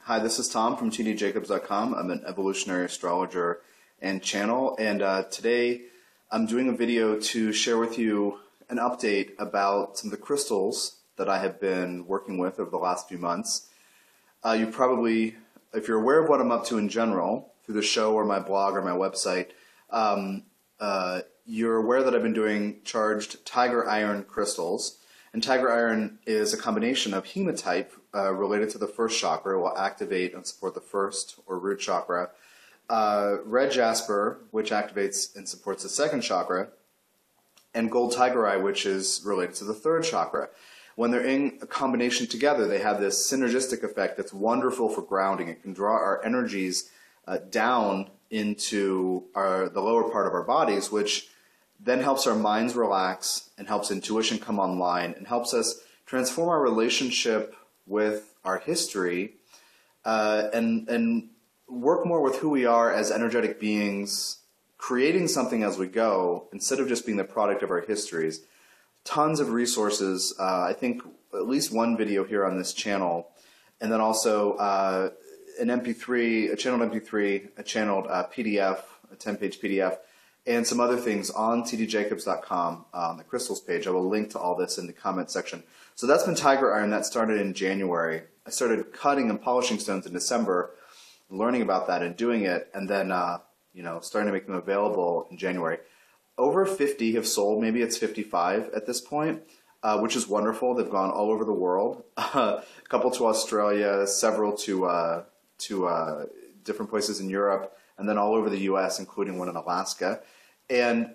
Hi, this is Tom from tdjacobs.com. I'm an evolutionary astrologer and channel, and today I'm doing a video to share with you an update about some of the crystals that I have been working with over the last few months. You probably, if you're aware of what I'm up to in general, through the show or my blog or my website, you're aware that I've been doing charged tiger iron crystals. And tiger iron is a combination of hematite related to the first chakra, will activate and support the first or root chakra. Red jasper, which activates and supports the second chakra. And gold tiger eye, which is related to the third chakra. When they're in a combination together, they have this synergistic effect that's wonderful for grounding. It can draw our energies down into the lower part of our bodies, which then helps our minds relax and helps intuition come online and helps us transform our relationship with our history and work more with who we are as energetic beings, creating something as we go instead of just being the product of our histories. Tons of resources, I think at least one video here on this channel, and then also an MP3, a channeled MP3, a channeled PDF, a 10-page PDF, and some other things on tdjacobs.com on the crystals page. I will link to all this in the comment section. So that's been tiger iron. That started in January. I started cutting and polishing stones in December, learning about that and doing it, and then starting to make them available in January. Over 50 have sold. Maybe it's 55 at this point, which is wonderful. They've gone all over the world. A couple to Australia, several to different places in Europe, and then all over the U.S., including one in Alaska. And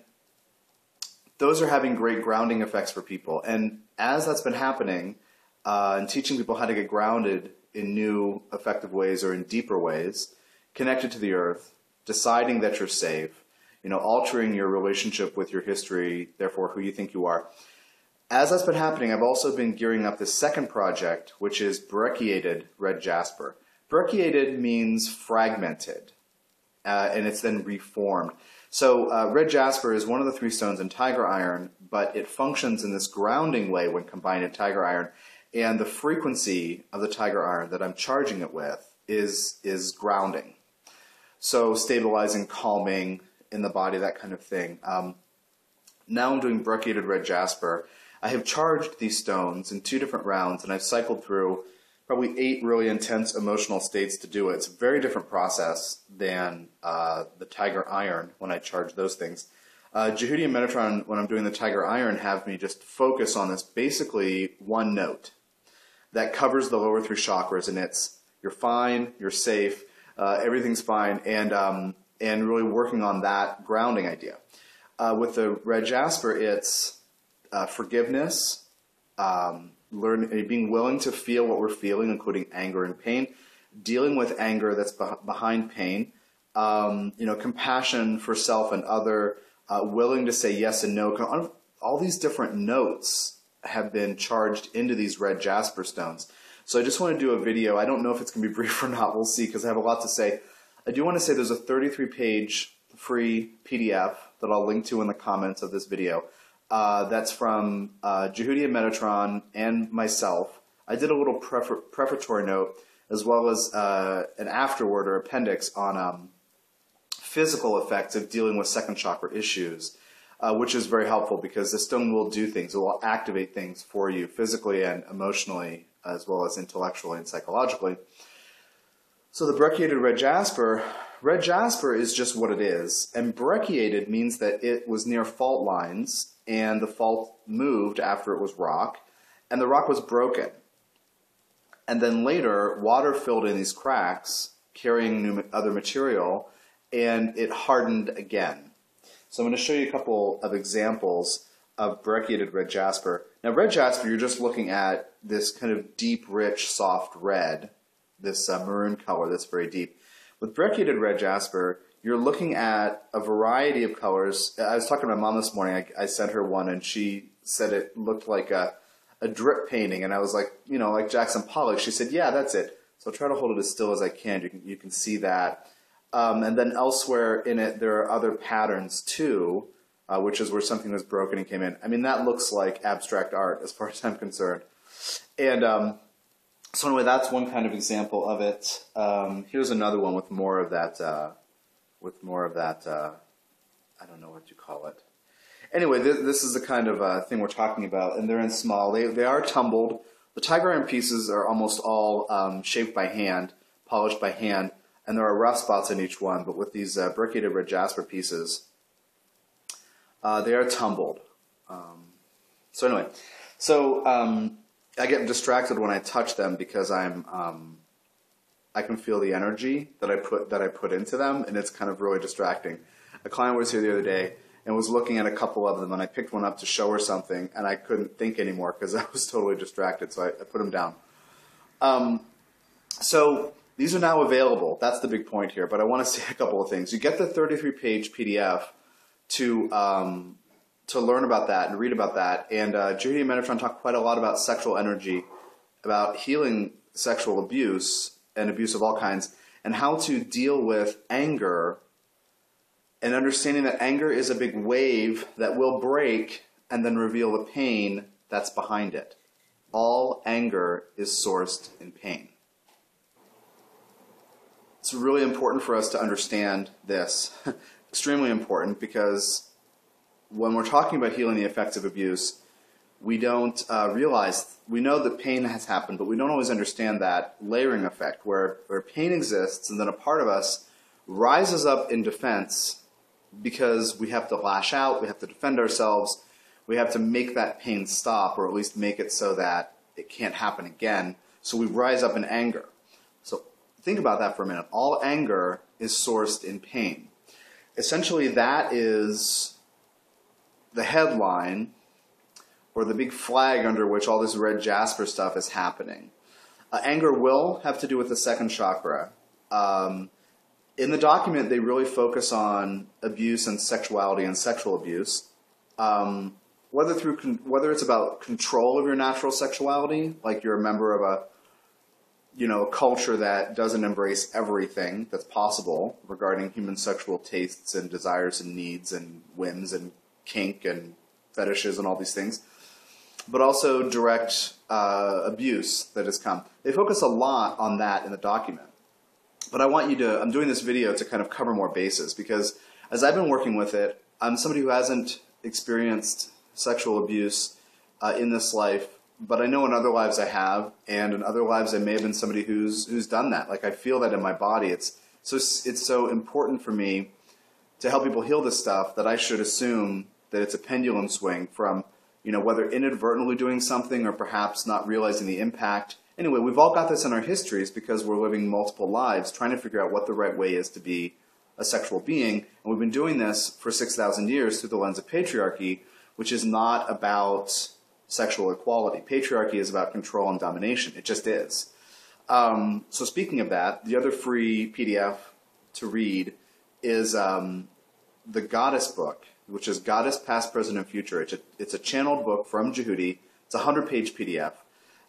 those are having great grounding effects for people. And as that's been happening, and teaching people how to get grounded in new, effective ways or in deeper ways, connected to the earth, deciding that you're safe, altering your relationship with your history, therefore who you think you are. As that's been happening, I've also been gearing up this second project, which is Brecciated red jasper. Brecciated means fragmented, and it's then reformed. So red jasper is one of the three stones in tiger iron, but it functions in this grounding way when combined in tiger iron. And the frequency of the tiger iron that I'm charging it with is grounding. So stabilizing, calming in the body, that kind of thing. Now I'm doing Brecciated red jasper. I have charged these stones in 2 different rounds, and I've cycled through probably 8 really intense emotional states to do it. It's a very different process than the tiger iron when I charge those things. Jehudi and Metatron, when I'm doing the tiger iron, have me just focus on this basically one note that covers the lower 3 chakras, and it's you're fine, you're safe, everything's fine, and really working on that grounding idea. With the red jasper, it's forgiveness, being willing to feel what we're feeling, including anger and pain, dealing with anger that's behind pain, compassion for self and other, willing to say yes and no. All these different notes have been charged into these red jasper stones. So I just want to do a video. I don't know if it's going to be brief or not. We'll see, because I have a lot to say. I do want to say there's a 33-page free PDF that I'll link to in the comments of this video. That's from Jehudi and Metatron and myself. I did a little prefatory note as well as an afterword or appendix on physical effects of dealing with second chakra issues, which is very helpful because the stone will do things. It will activate things for you physically and emotionally as well as intellectually and psychologically. So the Brecciated red jasper is just what it is. And Brecciated means that it was near fault lines and the fault moved after it was rock, and the rock was broken. And then later, water filled in these cracks, carrying other material, and it hardened again. So I'm going to show you a couple of examples of Brecciated red jasper. Now red jasper, you're just looking at this kind of deep, rich, soft red, this maroon color that's very deep. With Brecciated red jasper, you're looking at a variety of colors. I was talking to my mom this morning. I sent her one, and she said it looked like a drip painting. And I was like, like Jackson Pollock. She said, yeah, that's it. So I'll try to hold it as still as I can. You can see that. And then elsewhere in it, there are other patterns too, which is where something was broken and came in. I mean, that looks like abstract art as far as I'm concerned. And So anyway, that's one kind of example of it. Here's another one with more of that. I don't know what you call it. Anyway, this is the kind of thing we're talking about, and they're in small. They are tumbled. The tiger iron pieces are almost all shaped by hand, polished by hand, and there are rough spots in each one. But with these Brecciated red jasper pieces, they are tumbled. So anyway, I get distracted when I touch them because I can feel the energy that I put into them, and it's kind of really distracting. A client was here the other day and was looking at a couple of them, and I picked one up to show her something, and I couldn't think anymore because I was totally distracted, so I put them down. So these are now available. That's the big point here, but I want to say a couple of things. You get the 33-page PDF to learn about that and read about that, and Judy and Metatron talk quite a lot about sexual energy, about healing sexual abuse and abuse of all kinds, and how to deal with anger, and understanding that anger is a big wave that will break and then reveal the pain that's behind it. All anger is sourced in pain. It's really important for us to understand this. Extremely important, because when we're talking about healing the effects of abuse, we don't realize, we know that pain has happened, but we don't always understand that layering effect where pain exists and then a part of us rises up in defense because we have to lash out, we have to defend ourselves, we have to make that pain stop, or at least make it so that it can't happen again. So we rise up in anger. So think about that for a minute. All anger is sourced in pain. Essentially, that is the headline or the big flag under which all this red jasper stuff is happening. Anger will have to do with the second chakra. In the document, they really focus on abuse and sexuality and sexual abuse. Whether it's about control of your natural sexuality, like you're a member of a culture that doesn't embrace everything that's possible regarding human sexual tastes and desires and needs and whims and kink and fetishes and all these things, but also direct abuse that has come. They focus a lot on that in the document. But I'm doing this video to kind of cover more bases, because as I've been working with it, I'm somebody who hasn't experienced sexual abuse in this life, but I know in other lives I have, and in other lives I may have been somebody who's done that. Like, I feel that in my body. It's so important for me to help people heal this stuff that I should assume that it's a pendulum swing from, whether inadvertently doing something or perhaps not realizing the impact. Anyway, we've all got this in our histories because we're living multiple lives trying to figure out what the right way is to be a sexual being. And we've been doing this for 6,000 years through the lens of patriarchy, which is not about sexual equality. Patriarchy is about control and domination. It just is. So speaking of that, the other free PDF to read is the Goddess book, which is Goddess Past, Present, and Future. It's a channeled book from Jehudi. It's a 100-page PDF.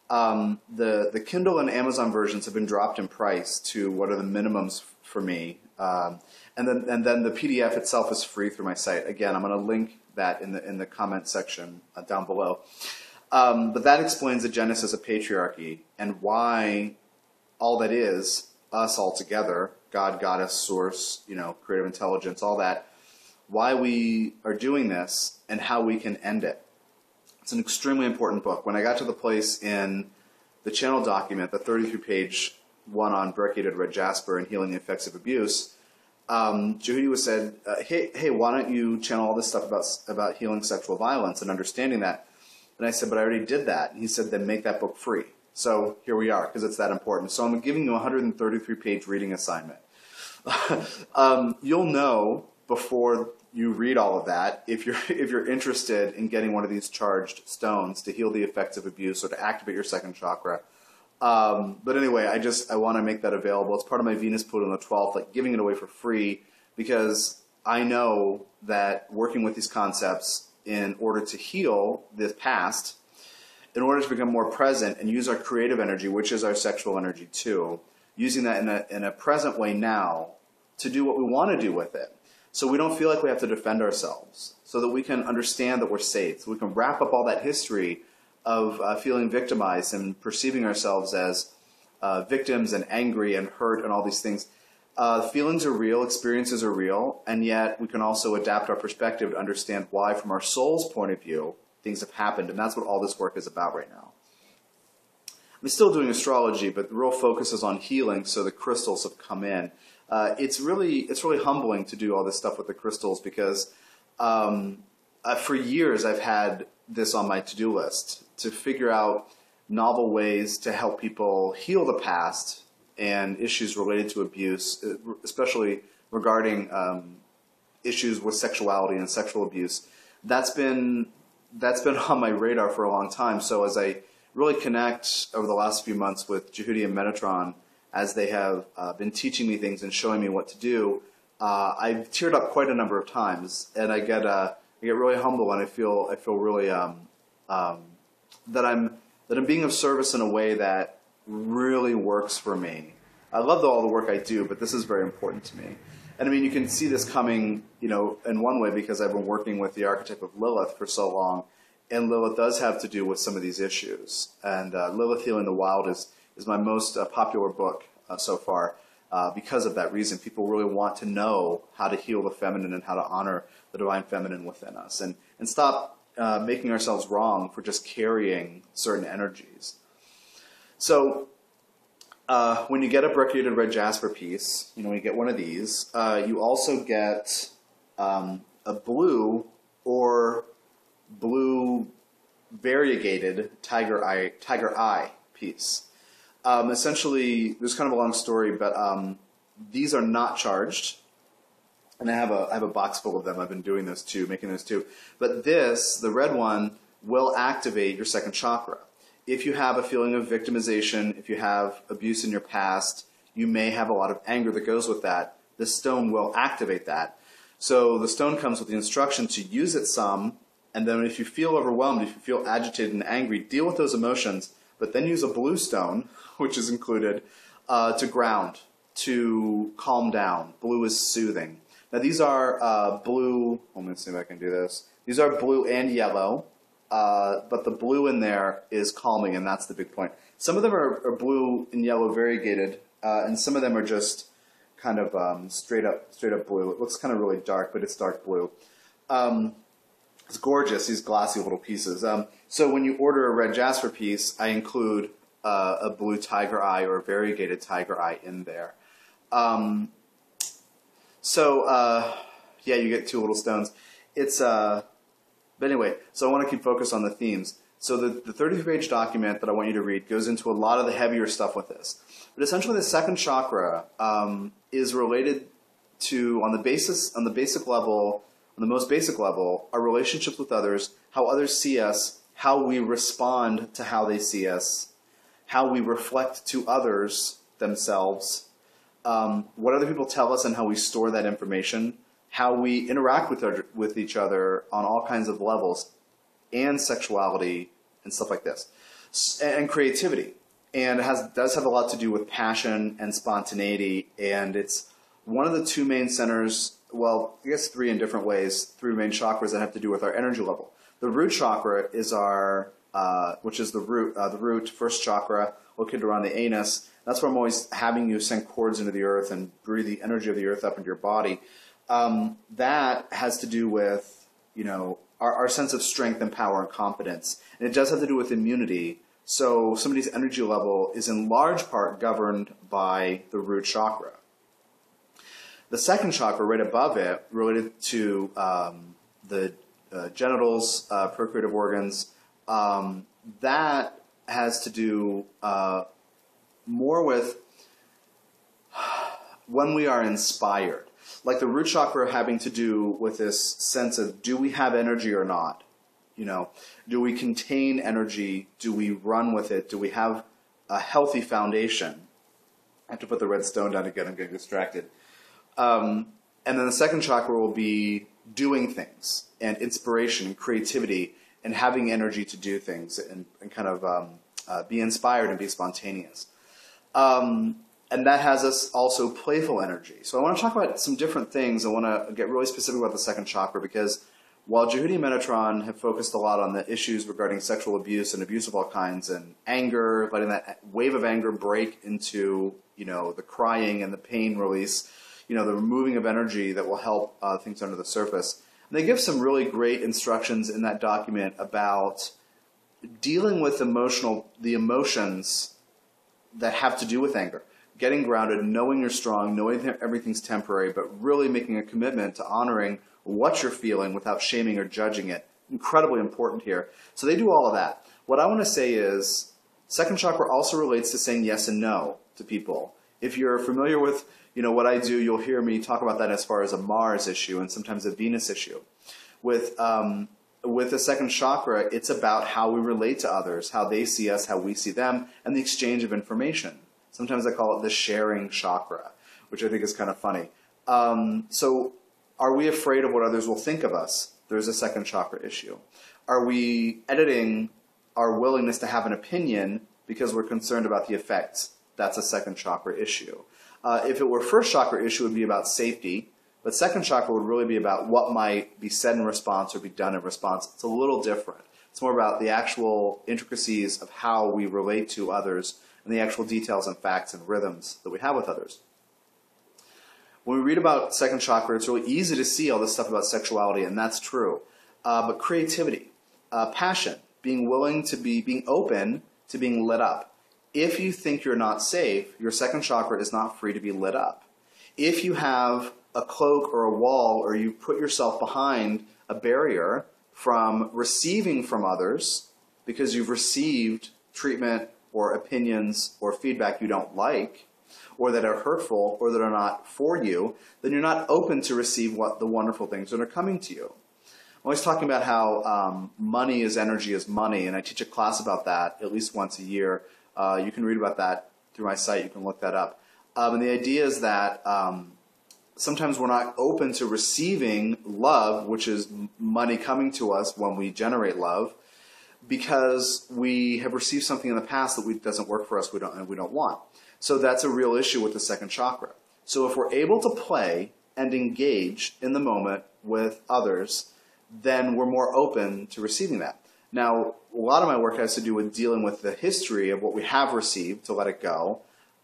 The Kindle and Amazon versions have been dropped in price to what are the minimums for me. And then the PDF itself is free through my site. Again, I'm going to link that in the comment section down below. But that explains the genesis of patriarchy and why all that is, us all together, God, Goddess, Source, creative intelligence, all that, why we are doing this and how we can end it. It's an extremely important book. When I got to the place in the channel document, the 33-page one on Brecciated red jasper and healing the effects of abuse, Jehudi said, hey, why don't you channel all this stuff about healing sexual violence and understanding that? And I said, but I already did that. And he said, then make that book free. So here we are, because it's that important. So I'm giving you a 133-page reading assignment. You'll know before you read all of that if you're interested in getting one of these charged stones to heal the effects of abuse or to activate your second chakra. But anyway, I want to make that available. It's part of my Venus Pluto on the 12th, like giving it away for free, because I know that working with these concepts in order to heal the past, in order to become more present and use our creative energy, which is our sexual energy too, using that in a present way now to do what we want to do with it. So we don't feel like we have to defend ourselves, so that we can understand that we're safe, so we can wrap up all that history feeling victimized and perceiving ourselves as victims and angry and hurt and all these things. Feelings are real, experiences are real, and yet we can also adapt our perspective to understand why, from our soul's point of view, things have happened, and that's what all this work is about right now. I'm still doing astrology, but the real focus is on healing, so the crystals have come in. It's really humbling to do all this stuff with the crystals because for years I've had this on my to-do list to figure out novel ways to help people heal the past and issues related to abuse, especially regarding issues with sexuality and sexual abuse. That's been on my radar for a long time. So as I really connect over the last few months with Jehudi and Metatron, as they have been teaching me things and showing me what to do, I've teared up quite a number of times, and I get really humble, and I feel really that I'm being of service in a way that really works for me. I love all the work I do, but this is very important to me. And I mean, you can see this coming, in one way because I've been working with the archetype of Lilith for so long, and Lilith does have to do with some of these issues. And Lilith Healing the Wild is my most popular book so far because of that reason. People really want to know how to heal the feminine and how to honor the divine feminine within us, and stop making ourselves wrong for just carrying certain energies. So when you get a Brecciated red Jasper piece, when you get one of these, you also get a blue or blue variegated tiger eye piece. Essentially, there's kind of a long story, but these are not charged. And I have a box full of them. I've been doing this too, making this too. But this, the red one, will activate your second chakra. If you have a feeling of victimization, if you have abuse in your past, you may have a lot of anger that goes with that. This stone will activate that. So the stone comes with the instruction to use it some, and then if you feel overwhelmed, if you feel agitated and angry, deal with those emotions, but then use a blue stone, which is included, to ground, to calm down. Blue is soothing. Now these are blue, let me see if I can do this. These are blue and yellow, but the blue in there is calming, and that's the big point. Some of them are blue and yellow variegated, and some of them are just kind of straight up blue. It looks kind of really dark, but it's dark blue. It's gorgeous, these glossy little pieces. So when you order a red Jasper piece, I include a blue tiger eye or a variegated tiger eye in there. Yeah, you get two little stones. But anyway, so I want to keep focused on the themes. So the 33-page document that I want you to read goes into a lot of the heavier stuff with this. But essentially the second chakra is related to, on the most basic level, our relationships with others, how others see us, how we respond to how they see us, how we reflect to others themselves, what other people tell us and how we store that information, how we interact with each other on all kinds of levels, and sexuality and stuff like this, and creativity. And it does have a lot to do with passion and spontaneity, and it's one of the two main centers, well, I guess three in different ways, three main chakras that have to do with our energy level. The root chakra is our, which is the root, first chakra, located around the anus. That's where I'm always having you send cords into the earth and breathe the energy of the earth up into your body. That has to do with, our sense of strength and power and confidence. And it does have to do with immunity. So somebody's energy level is in large part governed by the root chakra. The second chakra, right above it, related to the genitals, procreative organs, that has to do more with when we are inspired. Like the root chakra having to do with this sense of, do we have energy or not? Do we contain energy? Do we run with it? Do we have a healthy foundation? I have to put the red stone down again. I'm getting distracted. And then the second chakra will be doing things and inspiration and creativity and having energy to do things and kind of be inspired and be spontaneous. And that has us also playful energy. So I want to talk about some different things. I want to get really specific about the second chakra because While Jehudi and Metatron have focused a lot on the issues regarding sexual abuse and abuse of all kinds and anger, letting that wave of anger break into, the crying and the pain release, the removing of energy that will help things under the surface. And they give some really great instructions in that document about dealing with the emotions that have to do with anger. Getting grounded, knowing you're strong, knowing that everything's temporary, but really making a commitment to honoring what you're feeling without shaming or judging it. Incredibly important here. So they do all of that. What I want to say is, second chakra also relates to saying yes and no to people. If you're familiar with what I do, you'll hear me talk about that as far as a Mars issue and sometimes a Venus issue. With the second chakra, it's about how we relate to others, how they see us, how we see them, and the exchange of information. Sometimes I call it the sharing chakra, which I think is kind of funny. So are we afraid of what others will think of us? There's a second chakra issue. Are we editing our willingness to have an opinion because we're concerned about the effects? That's a second chakra issue. If it were first chakra issue, it would be about safety. But second chakra would really be about what might be said in response or be done in response. It's a little different. It's more about the actual intricacies of how we relate to others and the actual details and facts and rhythms that we have with others. When we read about second chakra, it's really easy to see all this stuff about sexuality, and that's true. But creativity, passion, being open to being lit up. If you think you're not safe, your second chakra is not free to be lit up. If you have a cloak or a wall, or you put yourself behind a barrier from receiving from others because you've received treatment or opinions or feedback you don't like, or that are hurtful, or that are not for you, then you're not open to receive the wonderful things that are coming to you. I'm always talking about how money is energy is money, and I teach a class about that at least once a year. You can read about that through my site. You can look that up. And the idea is that sometimes we're not open to receiving love, which is money coming to us when we generate love, because we have received something in the past that doesn't work for us, we don't want. So that's a real issue with the second chakra. So if we're able to play and engage in the moment with others, then we're more open to receiving that. Now, a lot of my work has to do with dealing with the history of what we have received, to let it go.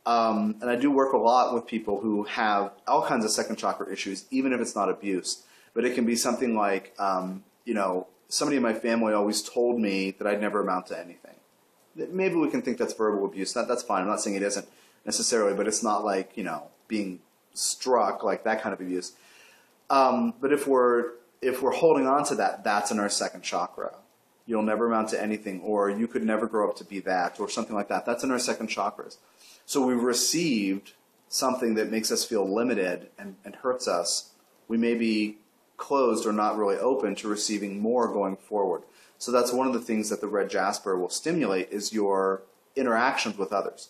And I do work a lot with people who have all kinds of second chakra issues, even if it's not abuse. But it can be something like, somebody in my family always told me that I'd never amount to anything. Maybe we can think that's verbal abuse. That's fine. I'm not saying it isn't necessarily, but it's not like, being struck, like that kind of abuse. But if we're holding on to that, that's in our second chakra. You'll never amount to anything, or you could never grow up to be that, or something like that. That's in our second chakras. So we've received something that makes us feel limited and hurts us. We may be closed or not really open to receiving more going forward. So that's one of the things that the red jasper will stimulate, is your interactions with others.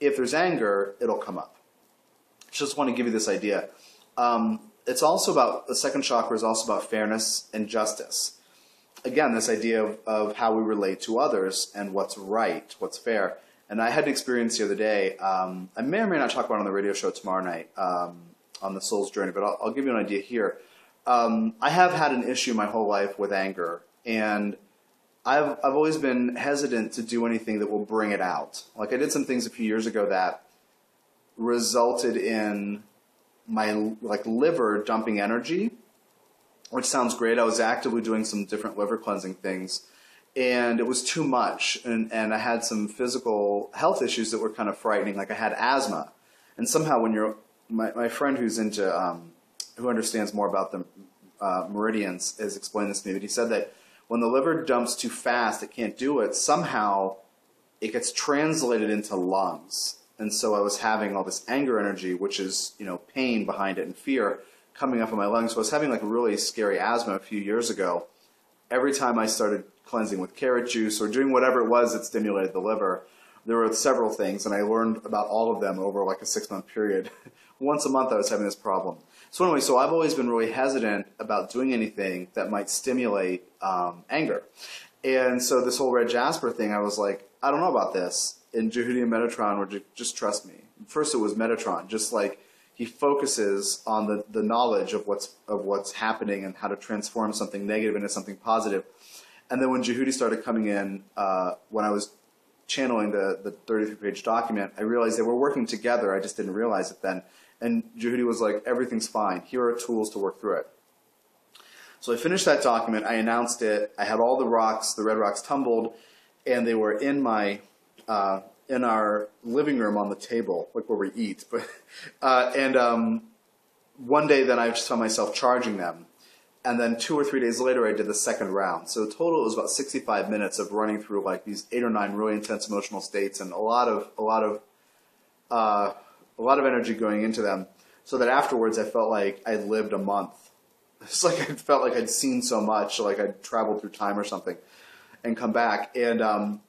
If there's anger, it'll come up. Just want to give you this idea. It's also about, the second chakra is also about fairness and justice. Again, this idea of how we relate to others and what's right, what's fair. And I had an experience the other day. I may or may not talk about it on the radio show tomorrow night on the Soul's Journey, but I'll give you an idea here. I have had an issue my whole life with anger, and I've always been hesitant to do anything that will bring it out. Like, I did some things a few years ago that resulted in my liver dumping energy, which sounds great. I was actively doing some different liver cleansing things, and it was too much, and I had some physical health issues that were kind of frightening. Like, I had asthma, and somehow when you're my friend who's into who understands more about the meridians has explained this to me, but he said that when the liver dumps too fast, it can't do it. Somehow it gets translated into lungs. And so I was having all this anger energy, which is, pain behind it and fear coming up in my lungs. So I was having like a really scary asthma a few years ago. Every time I started cleansing with carrot juice or doing whatever it was that stimulated the liver, there were several things, and I learned about all of them over like a 6-month period. Once a month I was having this problem. So anyway, so I've always been really hesitant about doing anything that might stimulate anger. And so this whole red jasper thing, I was like, I don't know about this. And Jehudi and Metatron were just trust me. First it was Metatron, just like he focuses on the knowledge of what's happening and how to transform something negative into something positive. And then when Jehudi started coming in, when I was channeling the 33-page document, I realized they were working together. I just didn't realize it then. And Jehudi was like, everything's fine. Here are tools to work through it. So I finished that document. I announced it. I had all the rocks, the red rocks tumbled, and they were in my in our living room on the table, like where we eat. But one day then I just found myself charging them. And then 2 or 3 days later, I did the second round. So total, it was about 65 minutes of running through like these 8 or 9 really intense emotional states, and a lot of energy going into them. So that afterwards, I felt like I'd lived a month. It's like I felt like I'd seen so much, like I'd traveled through time or something, and come back. And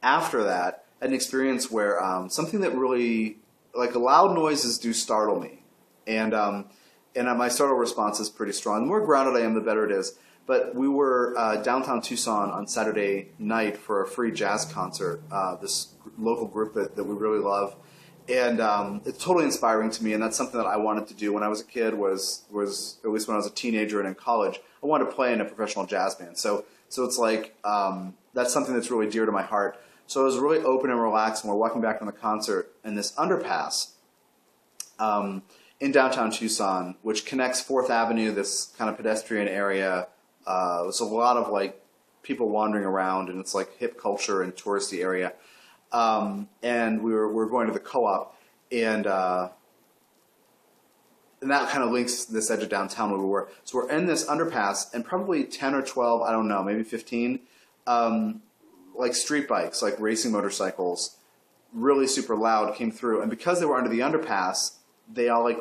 after that, I had an experience where something that really, like, loud noises do startle me, and my startle response is pretty strong. The more grounded I am, the better it is. But we were downtown Tucson on Saturday night for a free jazz concert, this local group that we really love. And it's totally inspiring to me, and that's something that I wanted to do when I was a kid, was at least when I was a teenager and in college, I wanted to play in a professional jazz band. So it's like, that's something that's really dear to my heart. So I was really open and relaxed, and we're walking back from the concert, and this underpass in downtown Tucson, which connects 4th Avenue, this kind of pedestrian area. There's a lot of like people wandering around, and it's like hip culture and touristy area. And we were going to the co-op, and that kind of links this edge of downtown where we were. So we're in this underpass, and probably 10 or 12, I don't know, maybe 15, like street bikes, like racing motorcycles, really super loud, came through. And because they were under the underpass, they all like,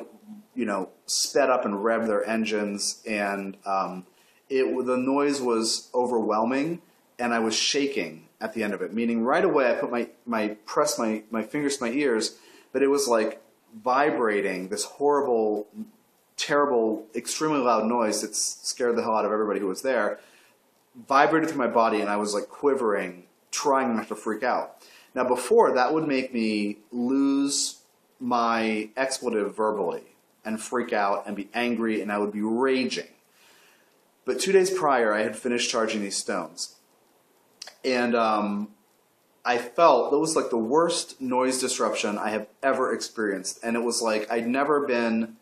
sped up and revved their engines, and the noise was overwhelming, and I was shaking at the end of it. Meaning right away I put pressed my fingers to my ears, but it was like vibrating, this horrible, terrible, extremely loud noise that scared the hell out of everybody who was there, vibrated through my body, and I was like quivering, trying not to freak out. Now before, that would make me lose my expletive verbally and freak out and be angry, and I would be raging. But 2 days prior, I had finished charging these stones. And I felt it was like the worst noise disruption I have ever experienced. And it was like I'd never been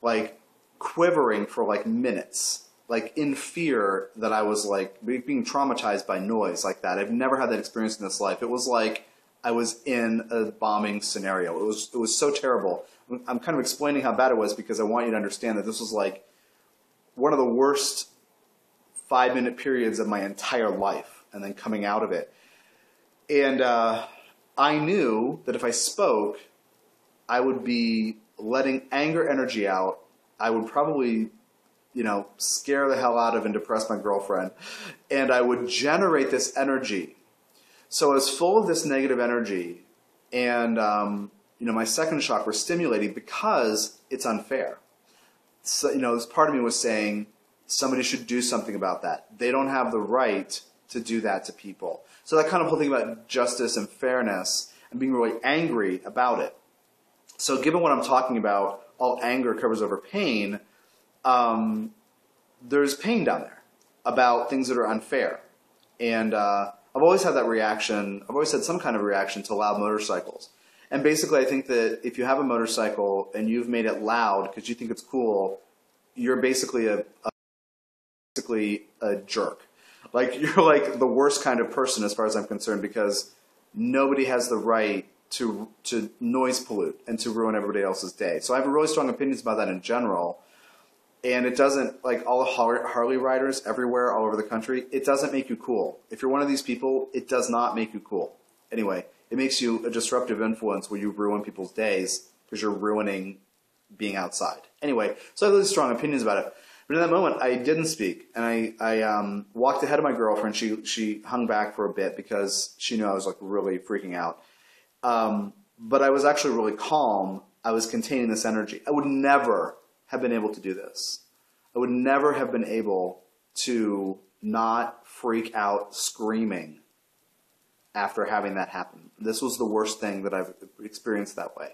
like quivering for like minutes, like in fear that I was like being traumatized by noise like that. I've never had that experience in this life. It was like I was in a bombing scenario. It was so terrible. I'm kind of explaining how bad it was because I want you to understand that this was like one of the worst 5-minute periods of my entire life, and then coming out of it. And I knew that if I spoke, I would be letting anger energy out. I would probably, scare the hell out of and depress my girlfriend. And I would generate this energy. So I was full of this negative energy, and my second chakra stimulating because it's unfair. So, this part of me was saying somebody should do something about that. They don't have the right to do that to people. So that kind of whole thing about justice and fairness and being really angry about it. So given what I'm talking about, all anger covers over pain, there's pain down there about things that are unfair. And I've always had that reaction. I've always had some kind of reaction to loud motorcycles. And basically I think that if you have a motorcycle and you've made it loud because you think it's cool, you're basically a jerk. Like, you're like the worst kind of person as far as I'm concerned, because nobody has the right to noise pollute and to ruin everybody else's day. So I have really strong opinions about that in general. And it doesn't, like all Harley riders everywhere, all over the country, it doesn't make you cool. If you're one of these people, it does not make you cool. Anyway, it makes you a disruptive influence where you ruin people's days because you're ruining being outside. Anyway, so I have really strong opinions about it. But in that moment, I didn't speak, and I walked ahead of my girlfriend. She hung back for a bit because she knew I was like really freaking out. But I was actually really calm. I was containing this energy. I would never have been able to do this. I would never have been able to not freak out screaming after having that happen. This was the worst thing that I've experienced that way.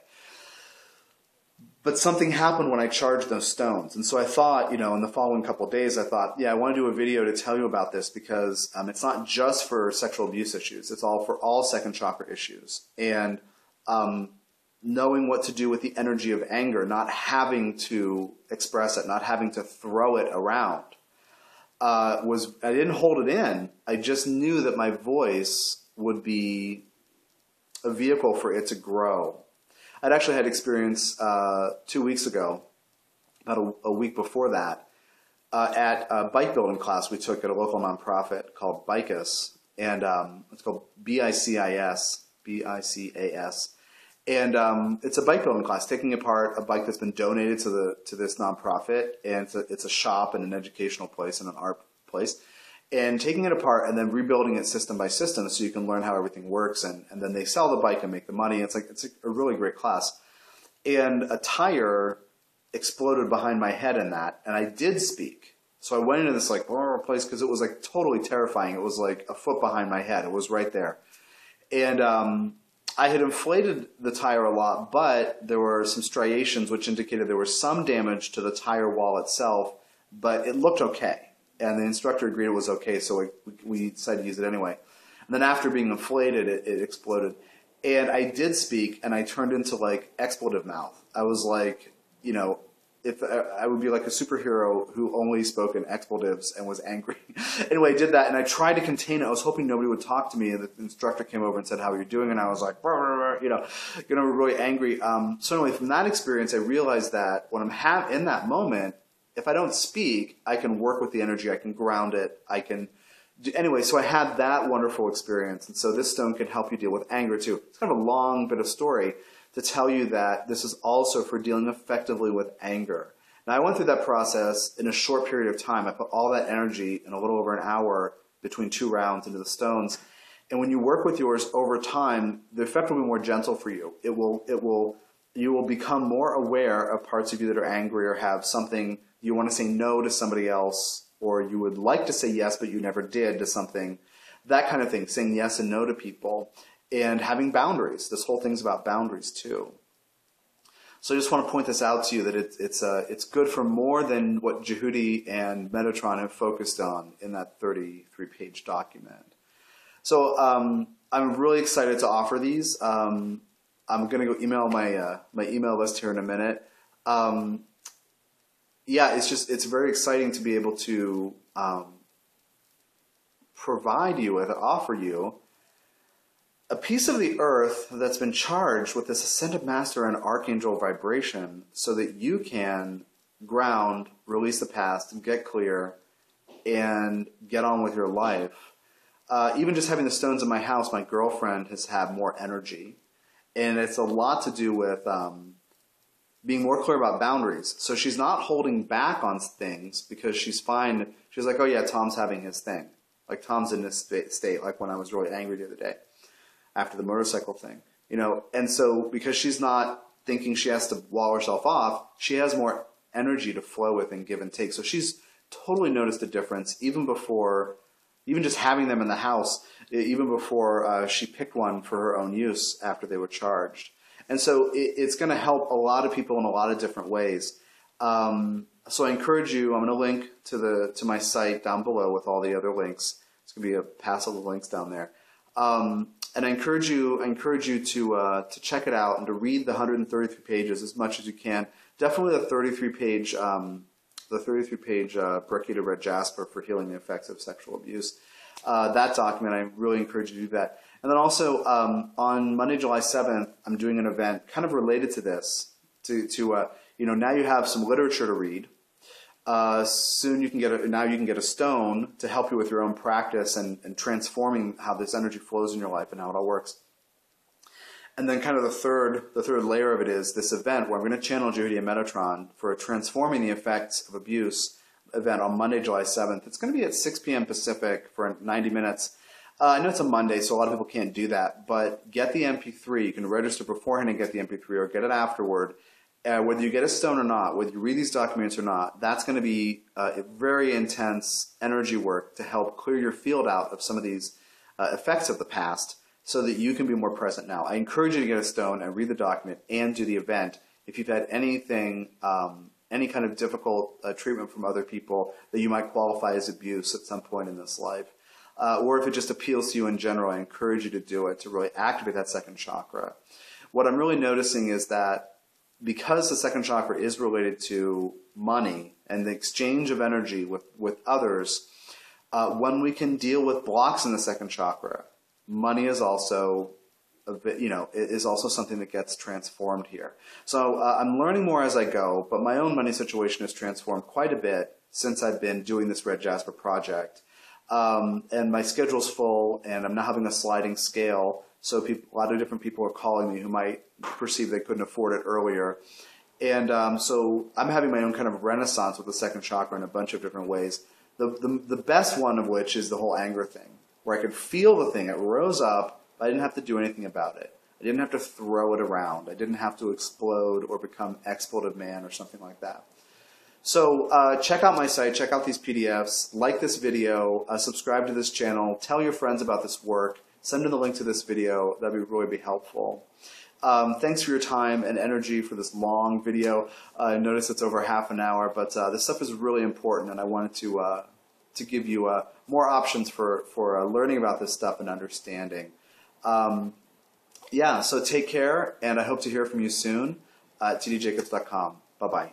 But something happened when I charged those stones. And so I thought, in the following couple of days, I thought, yeah, I want to do a video to tell you about this because it's not just for sexual abuse issues. It's all for all second chakra issues. And knowing what to do with the energy of anger, not having to express it, not having to throw it around, I didn't hold it in. I just knew that my voice would be a vehicle for it to grow. I'd actually had experience 2 weeks ago, about a week before that, at a bike building class we took at a local nonprofit called BICAS, and it's called BICIS, BICAS, and it's a bike building class, taking apart a bike that's been donated to this nonprofit, and it's a shop and an educational place and an art place, and taking it apart and then rebuilding it system by system so you can learn how everything works, and then they sell the bike and make the money. It's a really great class. And a tire exploded behind my head in that, and I did speak. So I went into this place because it was totally terrifying. It was like a foot behind my head. It was right there. And I had inflated the tire a lot, but there were some striations which indicated there was some damage to the tire wall itself, but it looked okay. And the instructor agreed it was okay, so we decided to use it anyway. And then after being inflated, it exploded. And I did speak, and I turned into expletive mouth. I was if I would be like a superhero who only spoke in expletives and was angry. Anyway, I did that, and I tried to contain it. I was hoping nobody would talk to me, and the instructor came over and said, "How are you doing?" And I was like, really angry. So anyway, from that experience, I realized that when I'm in that moment, if I don't speak, I can work with the energy, I can ground it, anyway, so I had that wonderful experience, and so this stone can help you deal with anger too. It's kind of a long bit of story to tell you that this is also for dealing effectively with anger. Now, I went through that process in a short period of time. I put all that energy in a little over an hour between 2 rounds into the stones, and when you work with yours over time, the effect will be more gentle for you. You will become more aware of parts of you that are angry or have something you want to say no to somebody else, or you would like to say yes but you never did to something, that kind of thing, saying yes and no to people, and having boundaries. This whole thing's about boundaries too. So I just want to point this out to you that it's good for more than what Jehudi and Metatron have focused on in that 33-page document. So I'm really excited to offer these. I'm going to go email my email list here in a minute. Yeah, it's very exciting to be able to offer you a piece of the earth that's been charged with this ascended master and archangel vibration so that you can ground, release the past, get clear, and get on with your life. Even just having the stones in my house, my girlfriend has had more energy. And it's a lot to do with being more clear about boundaries. So she's not holding back on things because she's fine. She's like, oh yeah, Tom's having his thing. Like Tom's in this state, like when I was really angry the other day after the motorcycle thing. And so because she's not thinking she has to wall herself off, she has more energy to flow with and give and take. So she's totally noticed a difference even just having them in the house, even before she picked one for her own use after they were charged. And so it's going to help a lot of people in a lot of different ways. So I encourage you, I'm going to link to my site down below with all the other links. It's going to be a pass of the links down there. And I encourage you to check it out and to read the 133 pages as much as you can. Definitely the 33-page Brecciated Red Jasper for healing the effects of sexual abuse. That document, I really encourage you to do that. And then also on Monday, July 7th, I'm doing an event kind of related to this. Now you have some literature to read. Soon you can get a stone to help you with your own practice and transforming how this energy flows in your life and how it all works. And then kind of the third layer of it is this event where I'm going to channel Jehudi and Metatron for a Transforming the Effects of Abuse event on Monday, July 7th. It's going to be at 6 p.m. Pacific for 90 minutes. I know it's a Monday, so a lot of people can't do that, but get the MP3. You can register beforehand and get the MP3 or get it afterward. Whether you get a stone or not, whether you read these documents or not, that's going to be a very intense energy work to help clear your field out of some of these effects of the past so that you can be more present now. I encourage you to get a stone and read the document and do the event. if you've had anything, any kind of difficult treatment from other people that you might qualify as abuse at some point in this life. Or if it just appeals to you in general, I encourage you to do it, to really activate that second chakra. What I'm really noticing is that because the second chakra is related to money and the exchange of energy with others, when we can deal with blocks in the second chakra, money is also a bit, is also something that gets transformed here. So I'm learning more as I go, but my own money situation has transformed quite a bit since I've been doing this Red Jasper project. And my schedule's full, and I'm now having a sliding scale, so a lot of different people are calling me who might perceive they couldn't afford it earlier. And so I'm having my own kind of renaissance with the second chakra in a bunch of different ways. The best one of which is the whole anger thing, where I could feel the thing. It rose up, but I didn't have to do anything about it. I didn't have to throw it around. I didn't have to explode or become expletive man or something like that. So check out my site, check out these PDFs, like this video, subscribe to this channel, tell your friends about this work, send them the link to this video. That would really be helpful. Thanks for your time and energy for this long video. Notice it's over half an hour, but this stuff is really important, and I wanted to give you more options for learning about this stuff and understanding. Yeah, so take care, and I hope to hear from you soon at tdjacobs.com. Bye-bye.